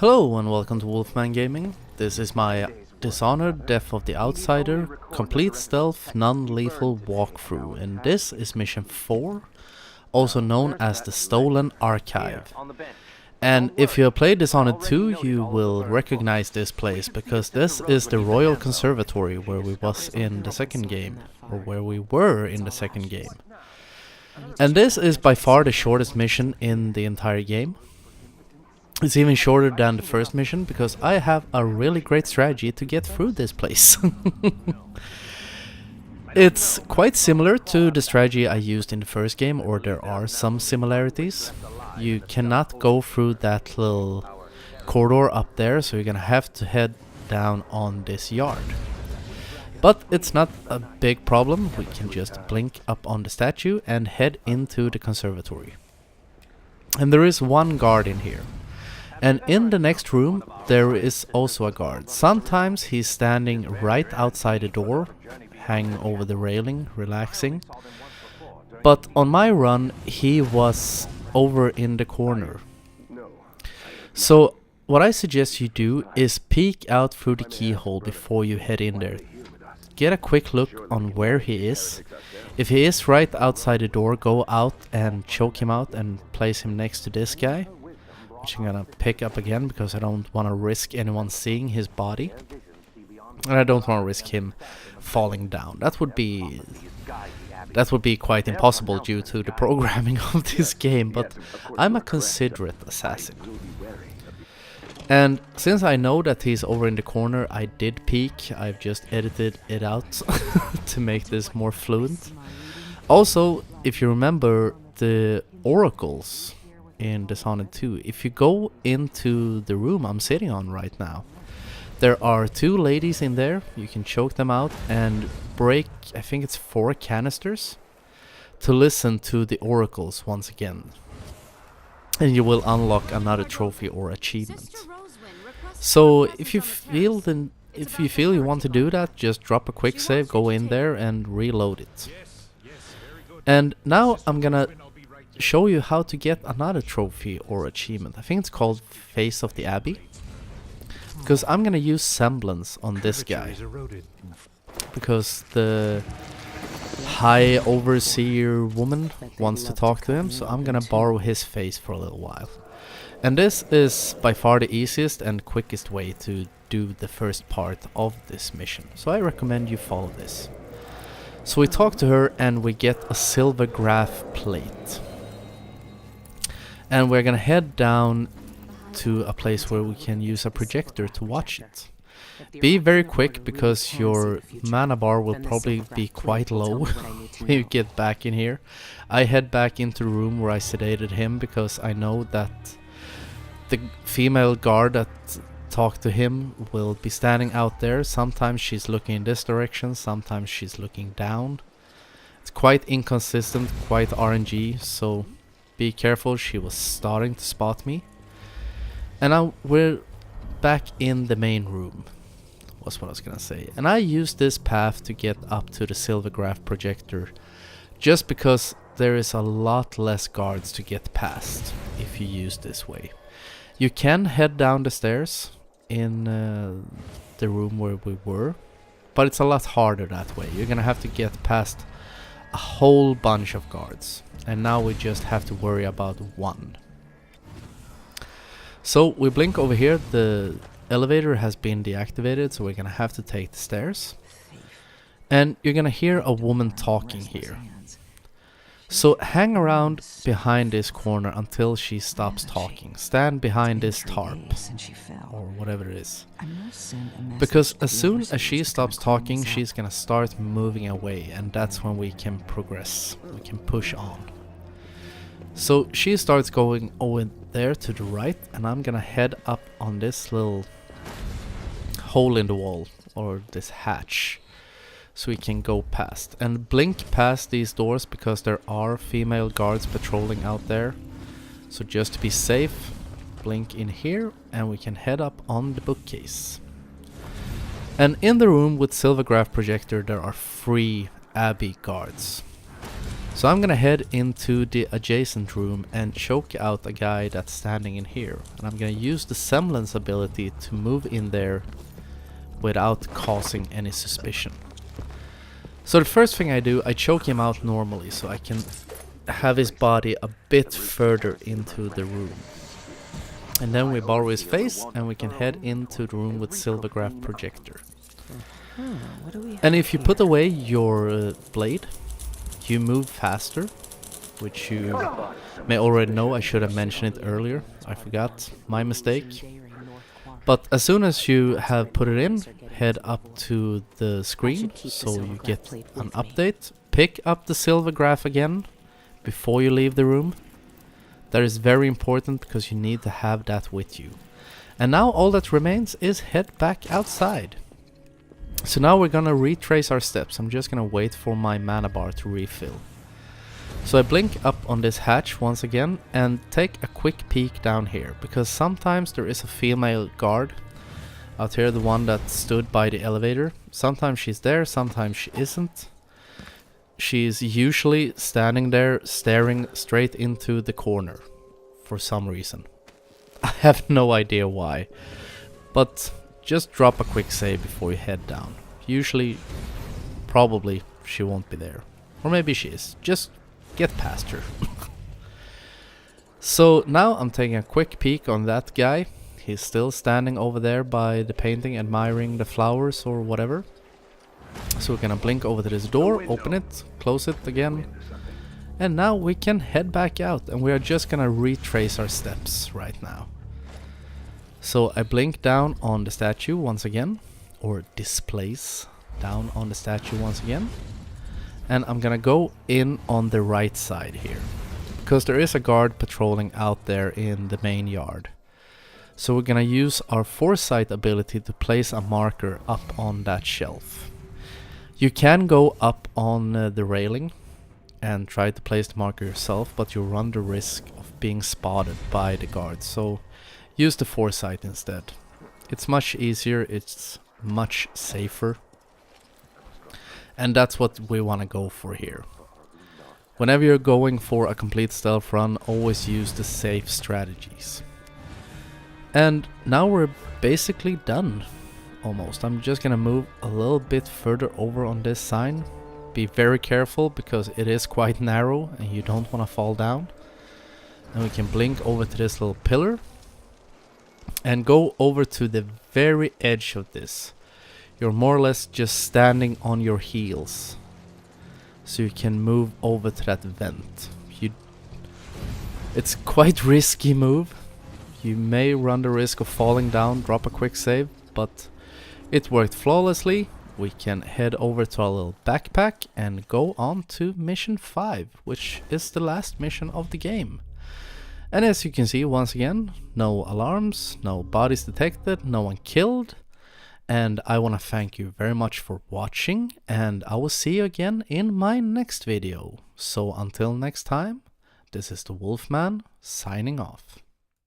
Hello and welcome to Wolfman Gaming. This is my Dishonored Death of the Outsider complete stealth non-lethal walkthrough, and this is mission 4, also known as the Stolen Archive. And if you have played Dishonored 2, you will recognize this place, because this is the Royal Conservatory where we was in the second game, or where we were in the second game. And this is by far the shortest mission in the entire game. It's even shorter than the first mission, because I have a really great strategy to get through this place. It's quite similar to the strategy I used in the first game, or there are some similarities. You cannot go through that little corridor up there, so you're gonna have to head down on this yard. But it's not a big problem, we can just blink up on the statue and head into the conservatory. And there is one guard in here. And in the next room there is also a guard. Sometimes he's standing right outside the door, hanging over the railing, relaxing. But on my run he was over in the corner. So what I suggest you do is peek out through the keyhole before you head in there. Get a quick look on where he is. If he is right outside the door, go out and choke him out and place him next to this guy, which I'm gonna pick up again because I don't want to risk anyone seeing his body, and I don't want to risk him falling down. That would be quite impossible due to the programming of this game, but I'm a considerate assassin. And since I know that he's over in the corner, I did peek. I've just edited it out to make this more fluent. Also, if you remember the oracles in Dishonored 2, if you go into the room I'm sitting on right now, there are two ladies in there. You can choke them out and break, I think it's 4 canisters, to listen to the oracles once again. And you will unlock another trophy or achievement. So if you feel you want to do that, just drop a quick save, go in there and reload it. And now I'm gonna show you how to get another trophy or achievement. I think it's called Face of the Abbey, because I'm gonna use semblance on this guy, because the high overseer woman wants to talk to him, so I'm gonna borrow his face for a little while. And this is by far the easiest and quickest way to do the first part of this mission, so I recommend you follow this. So we talk to her and we get a silver graph plate. And we're gonna head down to a place where we can use a projector to watch it. Be very quick, because your mana bar will probably be quite low when you get back in here. I head back into the room where I sedated him, because I know that the female guard that talked to him will be standing out there. Sometimes she's looking in this direction, sometimes she's looking down. It's quite inconsistent, quite RNG, so be careful. She was starting to spot me. And now we're back in the main room, was what I was gonna say. And I use this path to get up to the silver graph projector, just because there is a lot less guards to get past if you use this way. You can head down the stairs in the room where we were, but it's a lot harder that way. You're gonna have to get past a whole bunch of guards, and now we just have to worry about one. So we blink over here, the elevator has been deactivated, so we're gonna have to take the stairs. And you're gonna hear a woman talking here. So hang around behind this corner until she stops talking. Stand behind this tarp, or whatever it is. Because as soon as she stops talking, she's gonna start moving away, and that's when we can progress. We can push on. So she starts going over there to the right, and I'm gonna head up on this little hole in the wall, or this hatch, so we can go past. And blink past these doors, because there are female guards patrolling out there. So just to be safe, blink in here, and we can head up on the bookcase. And in the room with silver graph projector there are 3 Abbey guards. So I'm gonna head into the adjacent room and choke out a guy that's standing in here. And I'm gonna use the semblance ability to move in there without causing any suspicion. So the first thing I do, I choke him out normally so I can have his body a bit further into the room. And then we borrow his face and we can head into the room with Silvergraph projector. And if you put away your blade, you move faster, which you may already know. I should have mentioned it earlier. I forgot, my mistake. But as soon as you have put it in, head up to the screen so you get an update. Pick up the Silvergraph again before you leave the room. That is very important because you need to have that with you. And now all that remains is head back outside. So now we're gonna retrace our steps. I'm just gonna wait for my mana bar to refill. So I blink up on this hatch once again and take a quick peek down here, because sometimes there is a female guard out here, the one that stood by the elevator. Sometimes she's there, sometimes she isn't. She's usually standing there staring straight into the corner for some reason. I have no idea why, but just drop a quick save before you head down. Usually, probably she won't be there, or maybe she is. Just get past her. So now I'm taking a quick peek on that guy. He's still standing over there by the painting, admiring the flowers or whatever. So we're gonna blink over to this door, open it, close it again, and now we can head back out, and we are just gonna retrace our steps right now. So I blink down on the statue once again, or displace down on the statue once again, and I'm gonna go in on the right side here, because there is a guard patrolling out there in the main yard. So we're gonna use our foresight ability to place a marker up on that shelf. You can go up on the railing and try to place the marker yourself, but you run the risk of being spotted by the guards. So use the foresight instead. It's much easier, it's much safer. And that's what we want to go for here. Whenever you're going for a complete stealth run, always use the safe strategies. And now we're basically done. Almost. I'm just gonna move a little bit further over on this sign. Be very careful because it is quite narrow and you don't want to fall down. And we can blink over to this little pillar and go over to the very edge of this. You're more or less just standing on your heels, so you can move over to that vent. It's quite risky move. You may run the risk of falling down, drop a quick save, but it worked flawlessly. We can head over to our little backpack and go on to mission 5, which is the last mission of the game. And as you can see, once again, no alarms, no bodies detected, no one killed. And I want to thank you very much for watching, and I will see you again in my next video. So until next time, this is the Wolfman signing off.